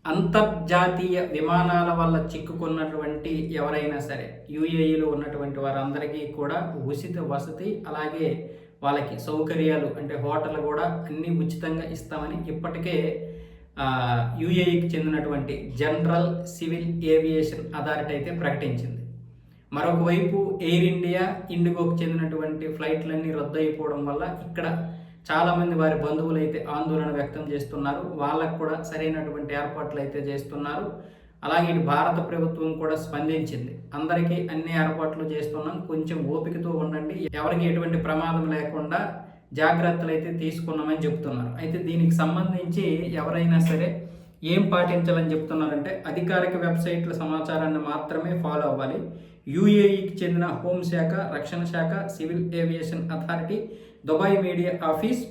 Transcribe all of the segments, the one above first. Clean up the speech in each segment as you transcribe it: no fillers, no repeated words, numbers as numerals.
అంతర్జాతీయ విమానాల వల్ల చిక్కుకున్నటువంటి ఎవరైనా సరే యూఏఈలో ఉన్నటువంటి వారందరికీ కూడా ఉచిత వసతి, అలాగే వాళ్ళకి సౌకర్యాలు అంటే హోటల్ కూడా అన్నీ ఉచితంగా ఇస్తామని ఇప్పటికే యూఏఈకి చెందినటువంటి జనరల్ సివిల్ ఏవియేషన్ అథారిటీ అయితే ప్రకటించింది. మరొక వైపు ఎయిర్ ఇండియా, ఇండిగోకి చెందినటువంటి ఫ్లైట్లన్నీ రద్దు అయిపోవడం వల్ల ఇక్కడ చాలామంది వారి బంధువులు అయితే ఆందోళన వ్యక్తం చేస్తున్నారు. వాళ్ళకు కూడా సరైనటువంటి ఏర్పాట్లు అయితే చేస్తున్నారు. అలాగే ఇటు భారత ప్రభుత్వం కూడా స్పందించింది. అందరికీ అన్ని ఏర్పాట్లు చేస్తున్నాం, కొంచెం ఓపికతో ఉండండి, ఎవరికి ఎటువంటి ప్రమాదం లేకుండా జాగ్రత్తలు అయితే తీసుకున్నామని చెప్తున్నారు. అయితే దీనికి సంబంధించి ఎవరైనా సరే ఏం పాటించాలని చెప్తున్నారంటే అధికారిక వెబ్సైట్ల సమాచారాన్ని మాత్రమే ఫాలో అవ్వాలి. యూఏఈకి చెందిన హోంశాఖ, రక్షణ శాఖ, civil aviation authority, Dubai media office,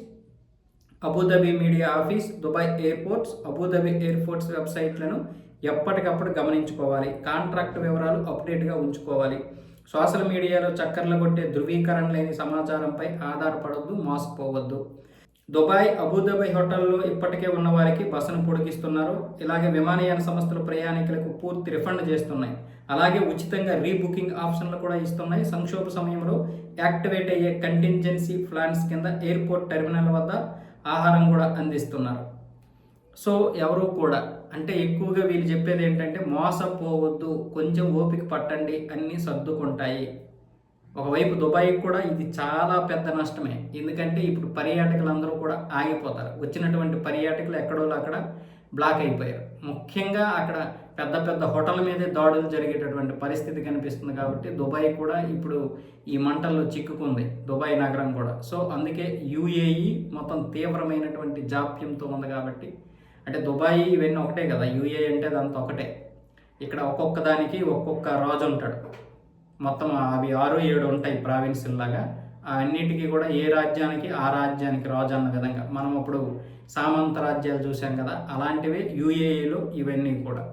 Abu Dhabi media office, Dubai airports, Abu Dhabi airports వెబ్సైట్లను ఎప్పటికప్పుడు గమనించుకోవాలి. కాంట్రాక్ట్ వివరాలు అప్డేట్గా ఉంచుకోవాలి. సోషల్ మీడియాలో చక్కర్లు కొట్టే ధృవీకరణ లేని సమాచారంపై ఆధారపడవద్దు, మోసపోవద్దు. దుబాయ్, అబుదాబి హోటల్లో ఇప్పటికే ఉన్న వారికి బసను పొడిగిస్తున్నారు. ఇలాగే విమానయాన సంస్థలు ప్రయాణికులకు పూర్తి రిఫండ్ చేస్తున్నాయి. అలాగే ఉచితంగా రీబుకింగ్ ఆప్షన్లు కూడా ఇస్తున్నాయి. సంక్షోభ సమయంలో యాక్టివేట్ అయ్యే కంటింజెన్సీ ప్లాన్స్ కింద ఎయిర్పోర్ట్ టెర్మినల్ వద్ద ఆహారం కూడా అందిస్తున్నారు. సో ఎవరు కూడా అంటే ఎక్కువగా వీళ్ళు చెప్పేది ఏంటంటే మోసపోవద్దు, కొంచెం ఓపిక పట్టండి, అన్నీ సర్దుకుంటాయి. ఒకవైపు దుబాయ్కి కూడా ఇది చాలా పెద్ద నష్టమే. ఎందుకంటే ఇప్పుడు పర్యాటకులందరూ కూడా ఆగిపోతారు. వచ్చినటువంటి పర్యాటకులు ఎక్కడో అక్కడ బ్లాక్ అయిపోయారు. ముఖ్యంగా అక్కడ పెద్ద పెద్ద హోటల్ మీదే దాడులు జరిగేటటువంటి పరిస్థితి కనిపిస్తుంది. కాబట్టి దుబాయ్ కూడా ఇప్పుడు ఈ మంటల్లో చిక్కుకుంది, దుబాయ్ నగరం కూడా. సో అందుకే యూఏఈ మొత్తం తీవ్రమైనటువంటి జాప్యంతో ఉంది. కాబట్టి అంటే దుబాయ్ ఇవన్నీ ఒకటే కదా, యూఏఈ అంటే అదంతా ఒకటే. ఇక్కడ ఒక్కొక్క దానికి ఒక్కొక్క రాజు ఉంటాడు. మొత్తం అవి 6-7 ఉంటాయి ప్రావిన్సుల్లాగా. అవన్నిటికీ కూడా ఏ రాజ్యానికి ఆ రాజ్యానికి రాజు అన్న విధంగా మనం ఇప్పుడు సామంత రాజ్యాలు చూసాం కదా, అలాంటివి యూఏఈలో ఇవన్నీ కూడా.